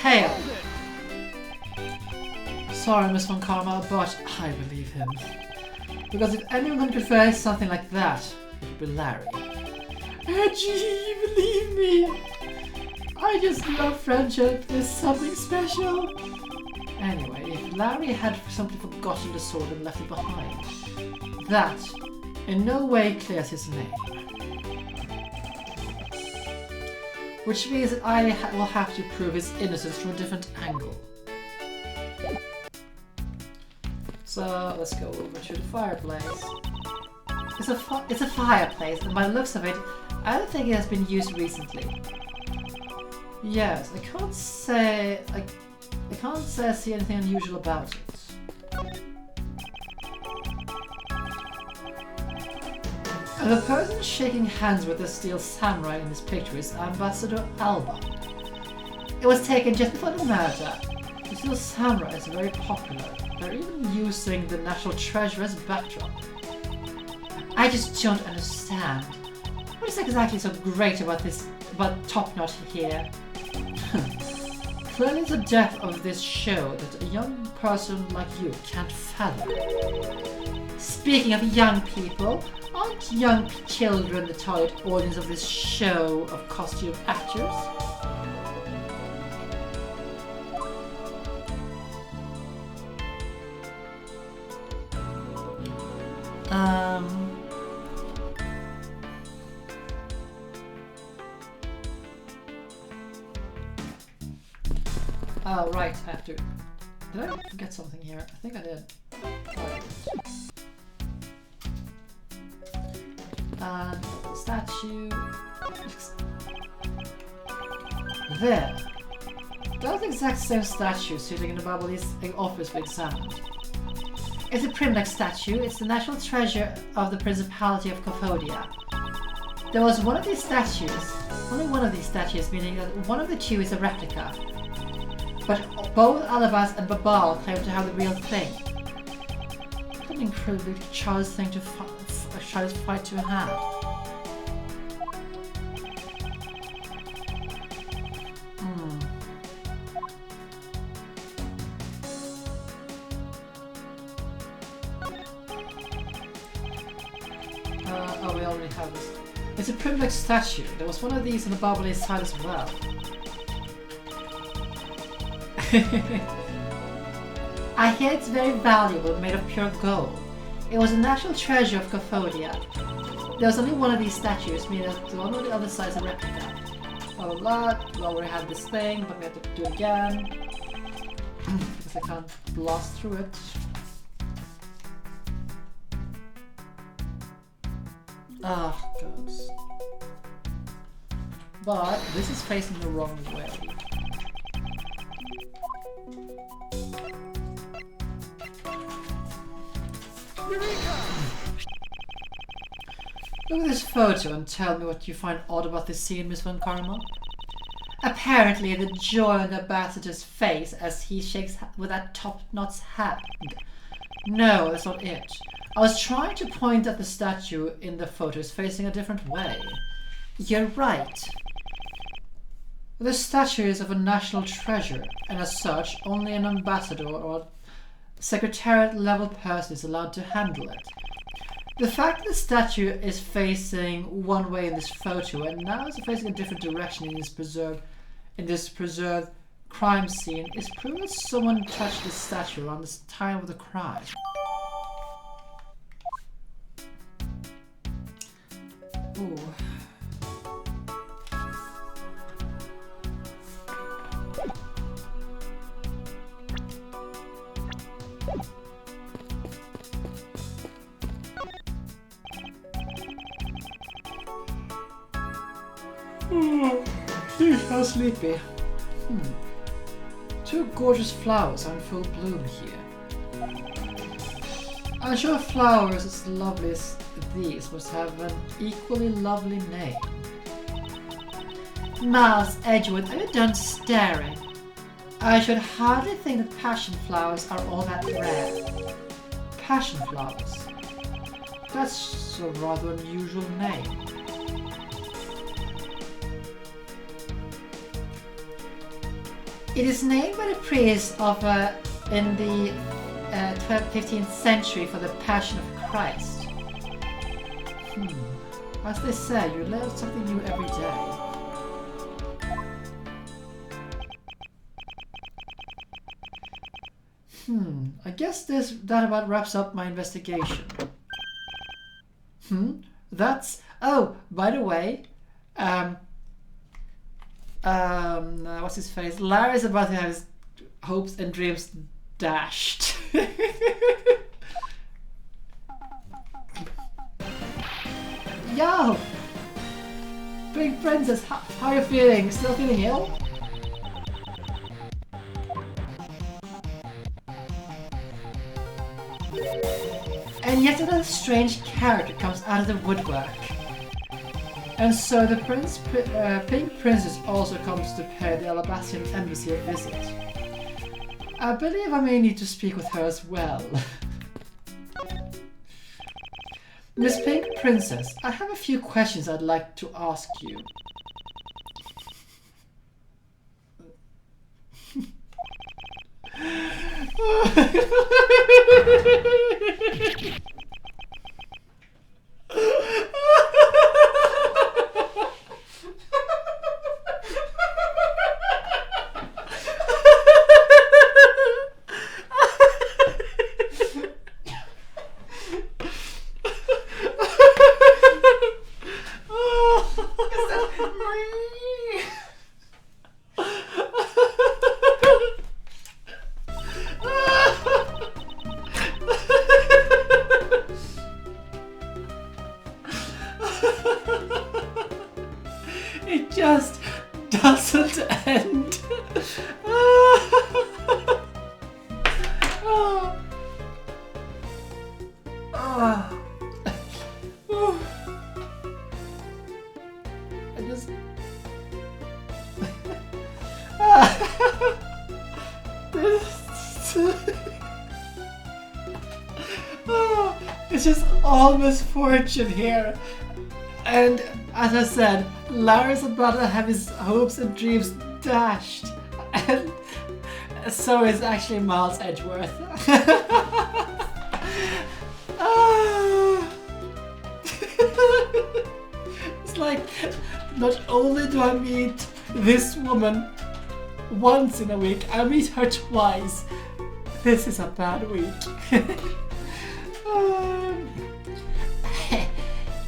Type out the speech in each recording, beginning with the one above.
tail. Sorry, Miss Von Karma, but I believe him. Because if anyone could confess something like that, it would be Larry. Edgy, believe me! I just love friendship. There's something special. Anyway, if Larry had simply forgotten the sword and left it behind, that in no way clears his name. Which means that I will have to prove his innocence from a different angle. So let's go over to the fireplace. It's a fireplace, and by the looks of it, I don't think it has been used recently. Yes, I can't say I see anything unusual about it. And the person shaking hands with the steel samurai in this picture is Ambassador Alba. It was taken just before the murder. The steel samurai is very popular. They're even using the national treasure as backdrop. I just don't understand. What is exactly so great about Top Knot here? Clearly the depth of this show that a young person like you can't fathom. Speaking of young people, aren't young children the target audience of this show of costume actors? Oh, right, I have to... Did I forget something here? I think I did. Statue... There! That's the exact same statue sitting in the Bubbly's office we examined. It's a Primlek statue. It's the national treasure of the Principality of Kofodia. There was one of these statues, only one of these statues, meaning that one of the two is a replica. But both Alabas and Babal claim to have the real thing. What an incredibly childish thing to fight to have. Oh, we already have this. It's a Primlek statue. There was one of these on the Barbalay's side as well. I hear it's very valuable, made of pure gold. It was a national treasure of Kofodia. There was only one of these statues, meaning that the one on the other side is a replica. Blah blah blah. We already had this thing, but we have to do it again. Because I can't blast through it. Ah, gods. But this is facing the wrong way. Look at this photo and tell me what you find odd about this scene, Miss Von Karma. Apparently the joy on the ambassador's face as he shakes with that top-knot's hand. No, that's not it. I was trying to point at the statue in the photo is facing a different way. You're right. The statue is of a national treasure, and as such, only an ambassador or secretariat-level person is allowed to handle it. The fact that the statue is facing one way in this photo and now is facing a different direction in this preserved crime scene is proof that someone touched this statue around the time of the crime. Ooh. How sleepy. Two gorgeous flowers are in full bloom here. I'm sure flowers as lovely as these must have an equally lovely name. Miles Edgeworth, are you done staring? I should hardly think that passion flowers are all that rare. Passion flowers? That's a rather unusual name. It is named by the priest of in the 12th, 15th century for the Passion of Christ. As they say, you learn something new every day. I guess that about wraps up my investigation. That's... Oh, by the way, what's his face? Larry's about to have his hopes and dreams dashed. Yo! Big Princess, how are you feeling? Still feeling ill? And yet another strange character comes out of the woodwork. And so the Pink Princess also comes to pay the Alabastian embassy a visit. I believe I may need to speak with her as well. Miss Pink Princess, I have a few questions I'd like to ask you. It just doesn't end. It's just all misfortune here. And as I said, Larry's about to have his hopes and dreams dashed. And so is actually Miles Edgeworth. It's like, not only do I meet this woman once in a week, I meet her twice. This is a bad week.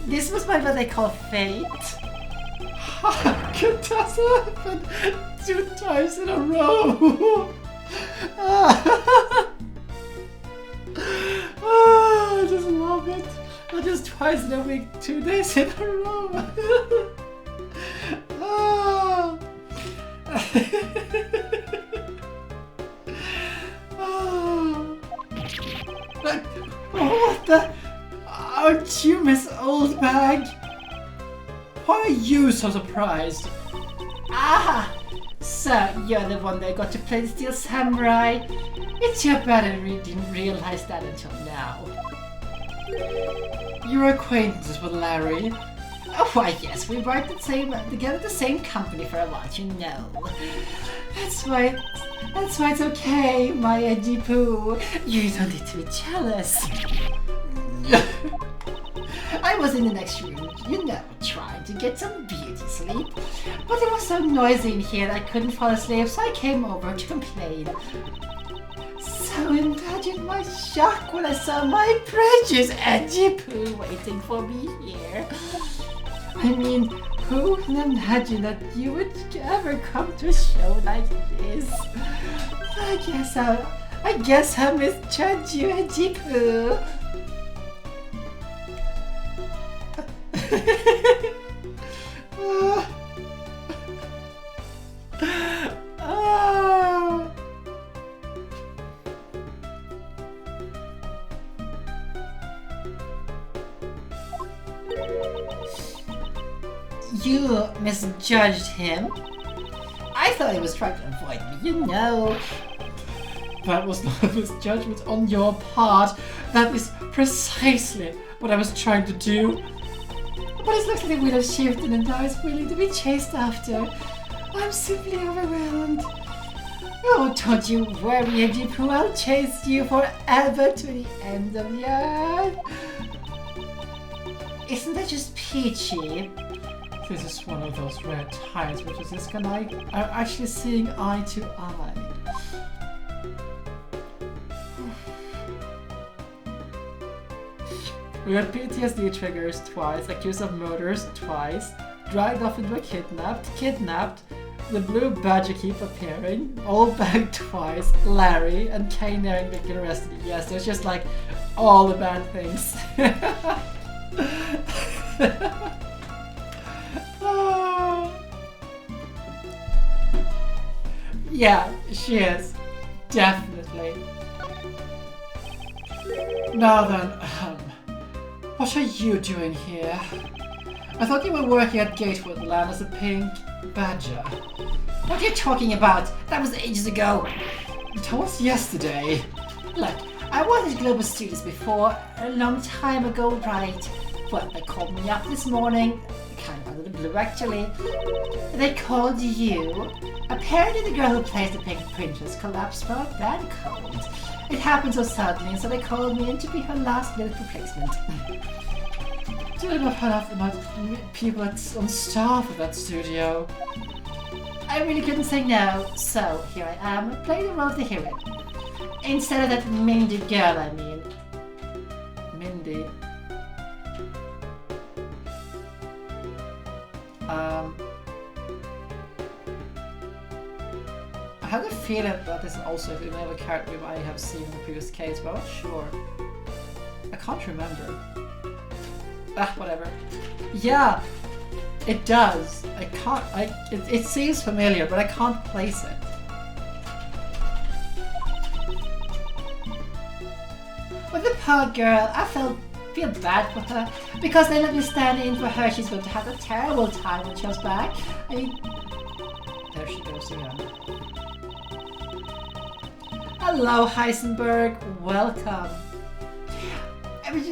This was what they call fate. How could that happen 2 times in a row? I just love it. Not just twice in a week, 2 days in a row. What the? Aren't you Miss Oldbag? Why are you so surprised? Ah! So you're the one that got to play the Steel Samurai? It's too bad I didn't realize that until now. You're acquaintances with Larry? Oh, why yes, we worked together at the same company for a while, you know. That's why it's okay, my edgy poo. You don't need to be jealous. I was in the next room, you know, trying to get some beauty sleep. But it was so noisy in here that I couldn't fall asleep, so I came over to complain. So imagine my shock when I saw my precious edgy poo waiting for me here. I mean, who would imagine that you would ever come to a show like this? I guess I misjudged you, edgy poo. You misjudged him? I thought he was trying to avoid me, you know. That was not a misjudgment on your part. That is precisely what I was trying to do. But it looks like the wheel has shifted and now is willing to be chased after. I'm simply overwhelmed. Oh, don't you worry, Edgeworth. I'll chase you forever to the end of the earth. Isn't that just peachy? This is one of those rare times where Jessica and I are actually seeing eye to eye. We got PTSD triggers twice, accused of murders twice, dragged off into a kidnapped, the blue badger keep appearing, old bag twice, Larry, and Kane Naring getting arrested. Yes, there's just like all the bad things. Yeah, she is. Definitely. Now then, what are you doing here? I thought you were working at Gatewood Land as a pink badger. What are you talking about? That was ages ago. That was yesterday. Look, I was at Global Studios before, a long time ago, right? Well, they called me up this morning, kind of out of the blue actually. They called you. Apparently the girl who plays the Pink Princess collapsed from a bad cold. It happened so suddenly, so they called me in to be her last minute replacement. Didn't have heard about people on staff at that studio. I really couldn't say no, so here I am, playing the role of the hero. Instead of that Mindy girl, I mean. Mindy. I have a feeling that this is also a female character we might have seen in the previous case, but I'm not sure. I can't remember. Ah, whatever. Yeah, it does. It seems familiar, but I can't place it. With the poor girl, I feel bad for her, because they let me stand in for her. She's going to have a terrible time when she comes back. I mean, there she goes again. Hello, Heisenberg. Welcome.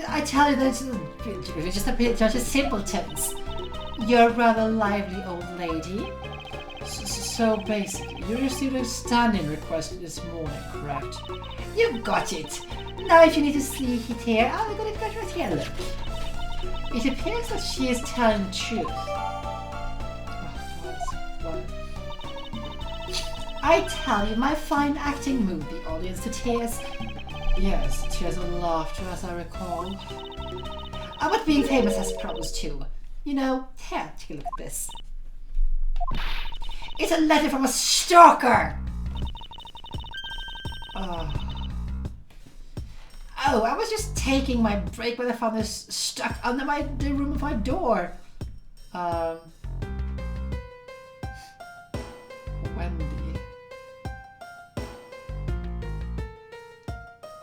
I tell you, that's just a simpletons. You're a rather lively old lady. So basically, you received a stand-in request this morning, correct? You got it. Now if you need to see it here, I'm gonna get right here, look. It appears that she is telling the truth. What? I tell you, my fine acting moved the audience to tears. Yes, tears of laughter, as I recall. But being famous has problems too. You know, here, take a look at this. It's a letter from a stalker! Oh, I was just taking my break when I found this stuck under the room of my door. Wendy.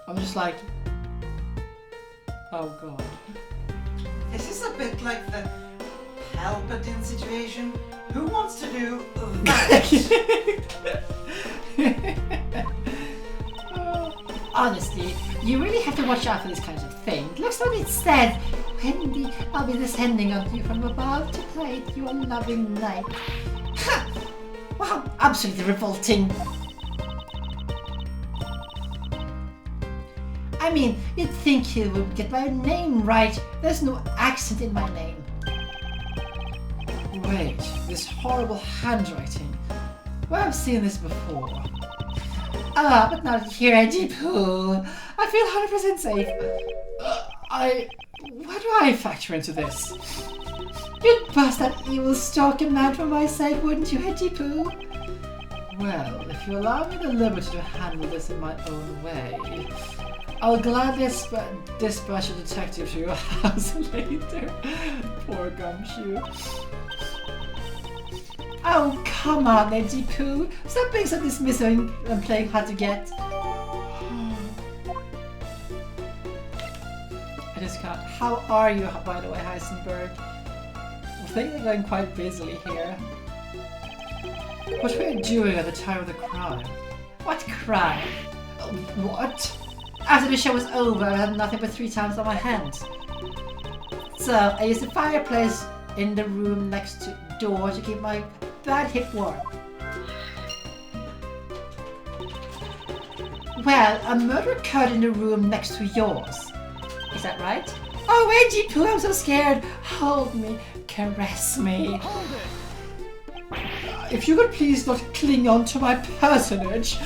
I'm just like, oh god. This is a bit like the Palpatine situation. Who wants to do that? Honestly, you really have to watch out for these kinds of things. Looks like it said, Wendy, I'll be descending on you from above to play your loving night. Ha! Wow, absolutely revolting. I mean, you'd think you would get my name right. There's no accent in my name. Wait, this horrible handwriting. Where have I seen this before? But not here, Edgeworth. I feel 100% safe. Why do I factor into this? You'd bust that evil stalker man for my sake, wouldn't you, Edgeworth? Well, if you allow me the liberty to handle this in my own way, I'll gladly dispatch a detective to your house later. Poor Gumshoe. Oh, come on, Edgeworth. Stop being so dismissive and playing hard to get. I just can't. How are you, by the way, Heisenberg? Things are going quite busily here. What were you doing at the time of the crime? What crime? What? After the show was over, I had nothing but 3 times on my hands. So, I used the fireplace in the room next to door to keep my bad hip warm. Well, a murder occurred in the room next to yours. Is that right? Oh, Edgy Poo, I'm so scared. Hold me. Caress me. If you could please not cling on to my personage.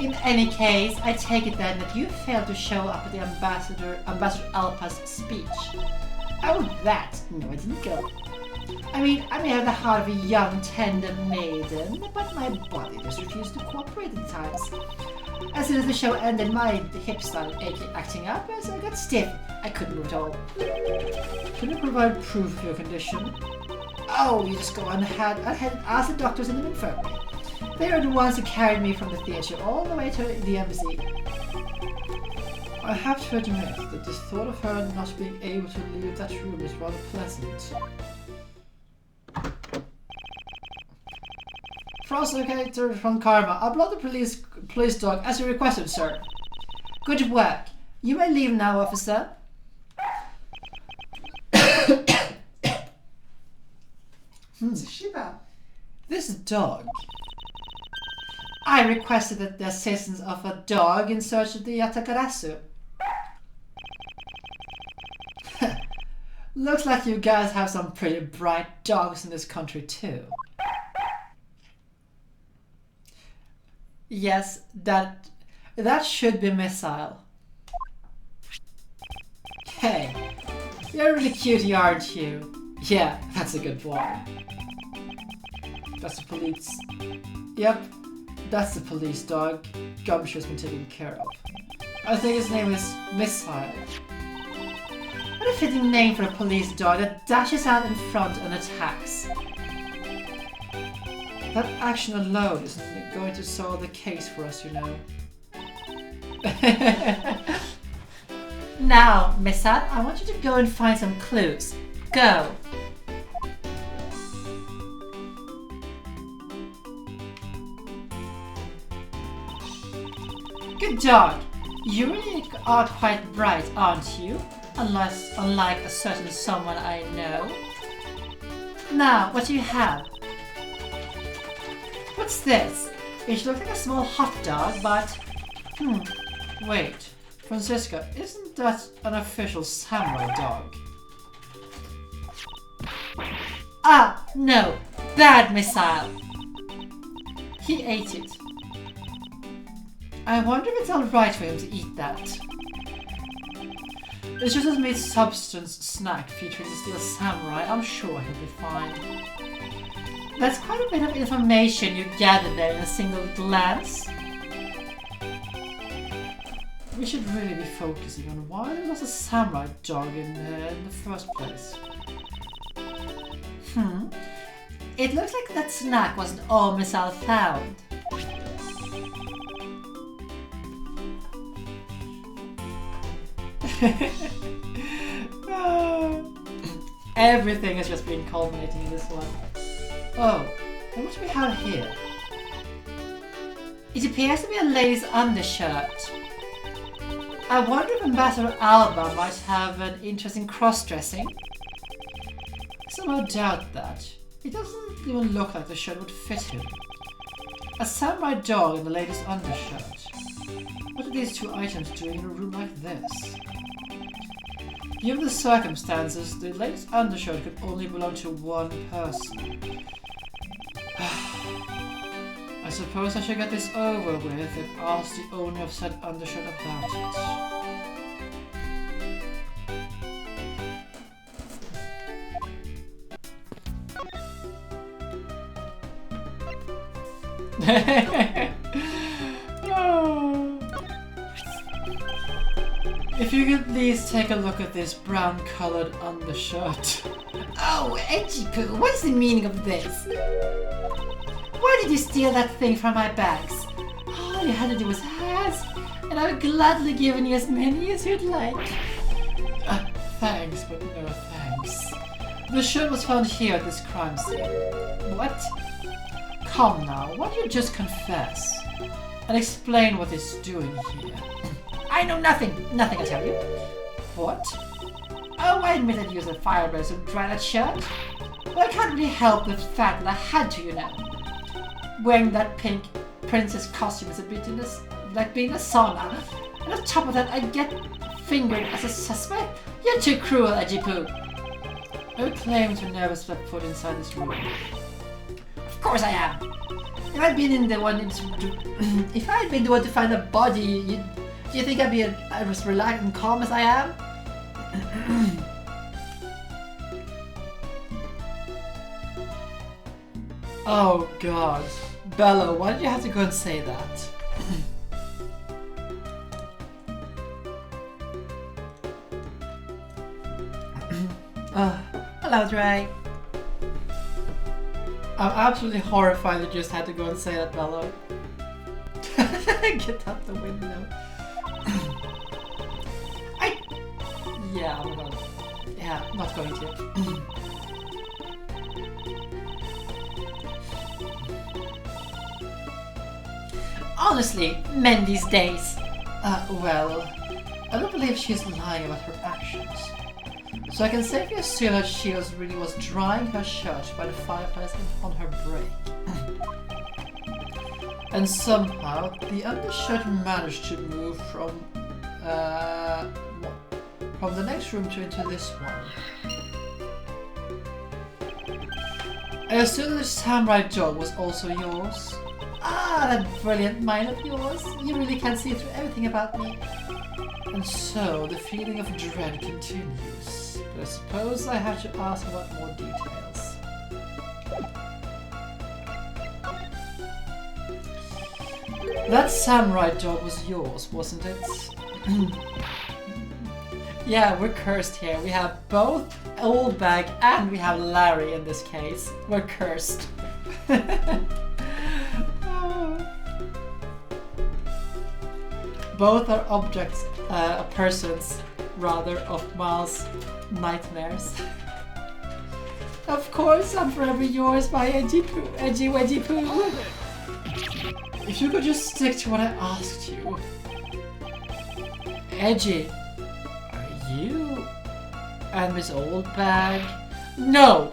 In any case, I take it then that you failed to show up at the Ambassador Alpa's speech. Oh, that? No, I didn't go. I mean, I may have the heart of a young, tender maiden, but my body just refused to cooperate at times. As soon as the show ended, my hips started acting up, so I got stiff. I couldn't move at all. Can you provide proof of your condition? Oh, you just go on ahead and ask the doctors in the infirmary. They are the ones who carried me from the theatre all the way to the embassy. I have to admit that the thought of her not being able to leave that room is rather pleasant. Prosecutor from Karma, I brought the police dog as you requested, sir. Good work. You may leave now, officer. What's she about? This dog. I requested the assistance of a dog in search of the Yatakarasu. Looks like you guys have some pretty bright dogs in this country too. Yes, that should be Missile. Hey, you're really cutie, aren't you? Yeah, that's a good boy. That's the police. Yep, that's the police dog Gumshoe's been taken care of. I think his name is Missile. What a fitting name for a police dog that dashes out in front and attacks. That action alone isn't going to solve the case for us, you know. Now, Missile, I want you to go and find some clues. Go! Good dog. You really are quite bright, aren't you? Unlike a certain someone I know. Now, what do you have? What's this? It looks like a small hot dog, but... Wait. Francisca, isn't that an official samurai dog? Ah, no. Bad Missile. He ate it. I wonder if it's alright for him to eat that. It's just a mid-substance snack featuring the steel samurai. I'm sure he'll be fine. That's quite a bit of information you gathered there in a single glance. We should really be focusing on why there was a samurai dog in the first place. It looks like that snack wasn't all Missile found. Everything has just been culminating in this one. Oh, and what do we have here? It appears to be a lady's undershirt. I wonder if Ambassador Alba might have an interest in cross-dressing. Somehow doubt that. It doesn't even look like the shirt would fit him. A samurai dog and the lady's undershirt. What are these two items doing in a room like this? Given the circumstances, the lady's undershirt could only belong to one person. I suppose I should get this over with and ask the owner of said undershirt about it. If you could please take a look at this brown-colored undershirt. Oh, Edgy Poo, what is the meaning of this? Why did you steal that thing from my bags? All you had to do was ask, and I would gladly given you as many as you'd like. Thanks, but no thanks. The shirt was found here at this crime scene. What? Come now, why don't you just confess? And explain what it's doing here. I know nothing! Nothing, I tell you. What? Oh, I admit I used a firebase to dry that shirt. But I can't really help the fact that I had to, you know. Wearing that pink princess costume is a bit like being a sauna. And on top of that, I get fingered as a suspect? You're too cruel, Edgy Poo. Who claims to never step foot inside this room? Of course I am. If I'd been the one to find a body, do you think I'd be as relaxed and calm as I am? Oh God, Bella, why did you have to go and say that? Hello, Dre. I'm absolutely horrified that you just had to go and say that, Bella. Get out the window. Yeah, I'm not. Yeah, I'm not going to. Honestly, men these days. Well, I don't believe she's lying about her actions. So I can safely assume that she really was drying her shirt by the fireplace on her break. And somehow, the undershirt managed to move from the next room into this one. I assume the samurai dog was also yours. Ah, that brilliant mind of yours. You really can see through everything about me. And so, the feeling of dread continues. But I suppose I have to ask about more details. That samurai dog was yours, wasn't it? Yeah, we're cursed here. We have both Old Bag and we have Larry in this case. We're cursed. Both are objects, persons, rather, of Miles' nightmares. Of course, I'm forever yours, my Edgy Wedgy Poo. If you could just stick to what I asked you. Edgy, are you and Miss Oldbag? No!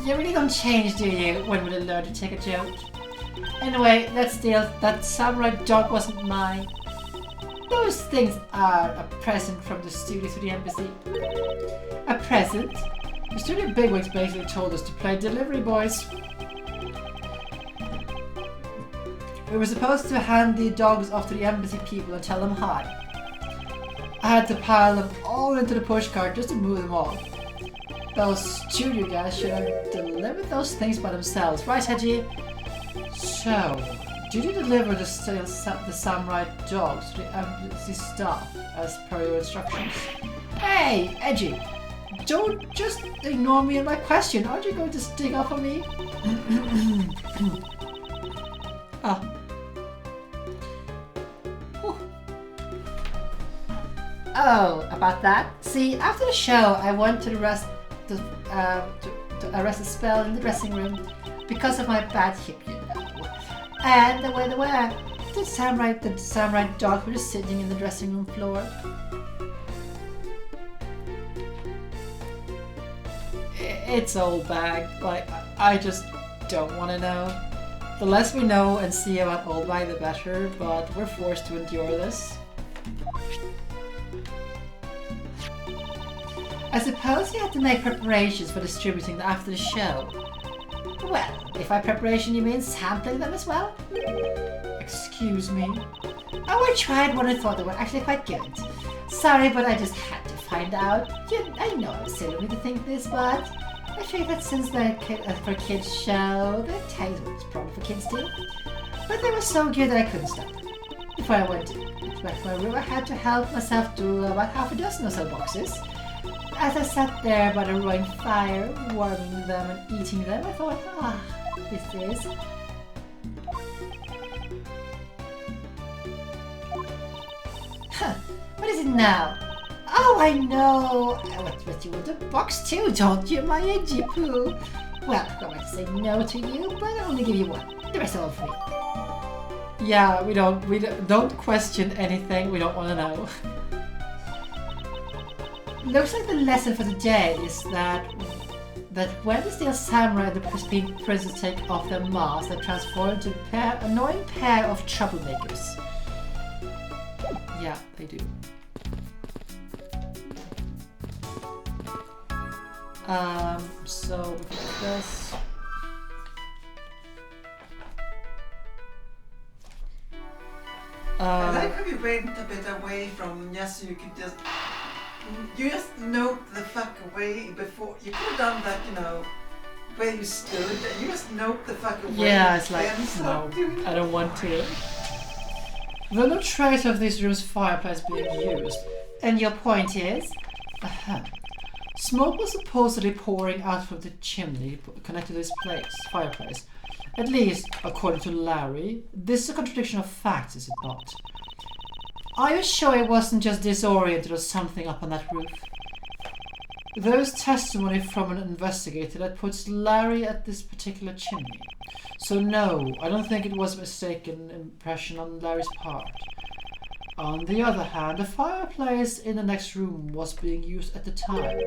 You really don't change, do you, when we learn to take a joke? Anyway, let's deal. That samurai dog wasn't mine. Those things are a present from the studio to the embassy. A present? The studio bigwigs basically told us to play delivery boys. We were supposed to hand the dogs off to the embassy people and tell them hi. I had to pile them all into the pushcart just to move them all. Those studio guys should have delivered those things by themselves, right, Hedgie? So, did you deliver the samurai dogs to the embassy staff as per your instructions? Hey, Edgy! Don't just ignore me and my question. Aren't you going to sting up on me? Ah. Oh, about that? See, after the show, I went to arrest a spell in the dressing room because of my bad hip, you know. And the samurai dog was just sitting in the dressing room floor. It's Old Bag. Like, I just don't want to know. The less we know and see about Old Bag, the better. But we're forced to endure this. I suppose you had to make preparations for distributing them after the show. Well, if by preparation you mean sampling them as well? Excuse me? Oh, I tried one and thought they were actually quite good. Sorry, but I just had to find out. I know I'm silly of me to think this, but I figured that since they're for a kids' show, their taste was probably for kids too. But they were so good that I couldn't stop. Before I went back to my room, I had to help myself do about half a dozen or so boxes. As I sat there by the roaring fire, warming them and eating them, I thought, this is... Huh, what is it now? Oh, I know! But you want a box too, don't you, my Edgy Poo? Well, I'm going to say no to you, but I'll only give you one. The rest are all free. Yeah, we don't question anything we don't want to know. Looks like the lesson for today is that that when the Steel Samurai and the pristine princess take off their masks, they transform into an annoying pair of troublemakers. Yeah, they do. So we can do this. I like how you went a bit away from just so you could just note the fuck away before you could have done that, you know, where you stood and you just note the fuck away. Yeah, it's like no, I don't want to. There are no trace of this room's fireplace being used. And your point is? Smoke was supposedly pouring out from the chimney connected to this fireplace. At least, according to Larry, this is a contradiction of facts, is it not? Are you sure it wasn't just disoriented or something up on that roof? There is testimony from an investigator that puts Larry at this particular chimney. So no, I don't think it was a mistaken impression on Larry's part. On the other hand, the fireplace in the next room was being used at the time.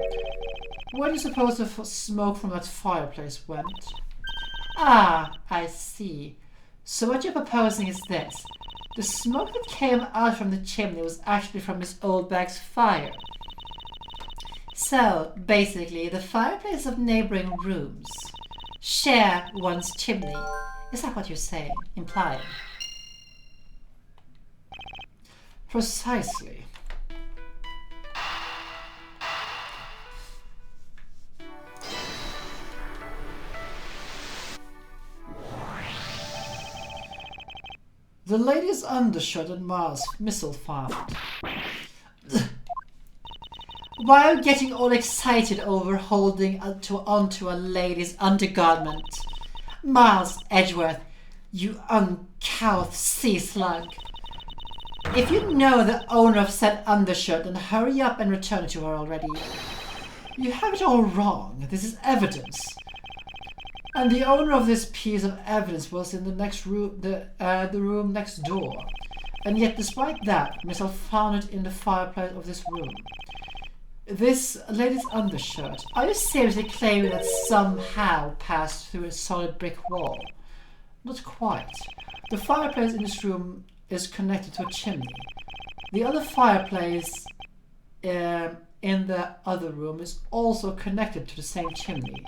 Where do you suppose the smoke from that fireplace went? Ah, I see. So what you're proposing is this. The smoke that came out from the chimney was actually from Miss Oldbag's fire. So, basically, the fireplace of neighboring rooms share one's chimney. Is that what you're saying, implying? Precisely. The lady's undershirt and mask missile found. While getting all excited over holding onto a lady's undergarment. Miles Edgeworth, you uncouth sea slug. If you know the owner of said undershirt, then hurry up and return it to her already. You have it all wrong. This is evidence. And the owner of this piece of evidence was in the next room, the room next door. And yet, despite that, Missile found it in the fireplace of this room. This lady's undershirt. Are you seriously claiming that somehow passed through a solid brick wall? Not quite. The fireplace in this room is connected to a chimney. The other fireplace in the other room is also connected to the same chimney,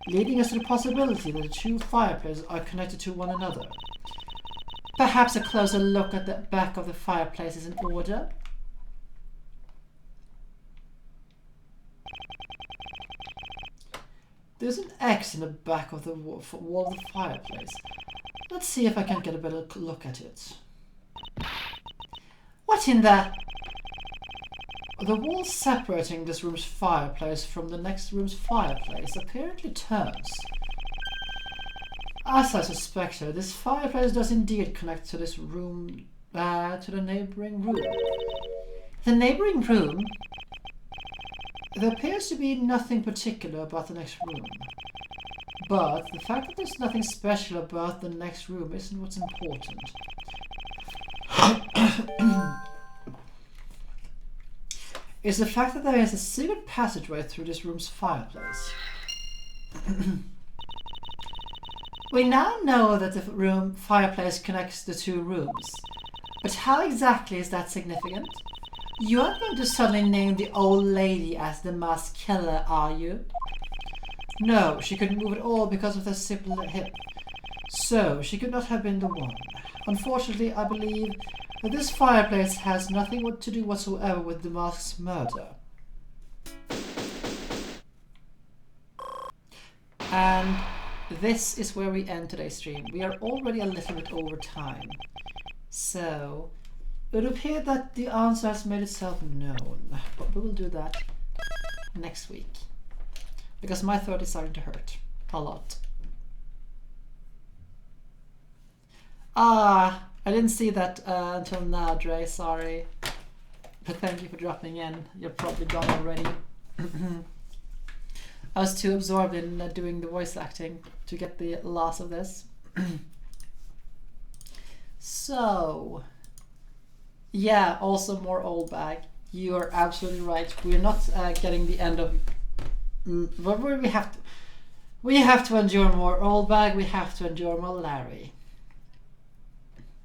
leading us to the possibility that the two fireplaces are connected to one another. Perhaps a closer look at the back of the fireplace is in order? There's an X in the back of the wall of the fireplace. Let's see if I can get a better look at it. What in the... The wall separating this room's fireplace from the next room's fireplace apparently turns. As I suspected, this fireplace does indeed connect to this room, to the neighboring room. The neighboring room? There appears to be nothing particular about the next room. But the fact that there's nothing special about the next room isn't what's important. It's the fact that there is a secret passageway through this room's fireplace. We now know that the fireplace connects the two rooms. But how exactly is that significant? You aren't going to suddenly name the old lady as the masked killer, are you? No, she couldn't move at all because of her simple hip. So, she could not have been the one. Unfortunately, I believe that this fireplace has nothing to do whatsoever with the mask's murder. And this is where we end today's stream. We are already a little bit over time. So, it would appear that the answer has made itself known. But we will do that next week. Because my throat is starting to hurt. A lot. Ah, I didn't see that until now, Dre. Sorry. But thank you for dropping in. You're probably gone already. I was too absorbed in doing the voice acting to get the loss of this. So, yeah, also more old bag. You are absolutely right. We're not getting the end of... What will we have to... We have to endure more Old Bag, we have to endure more Larry.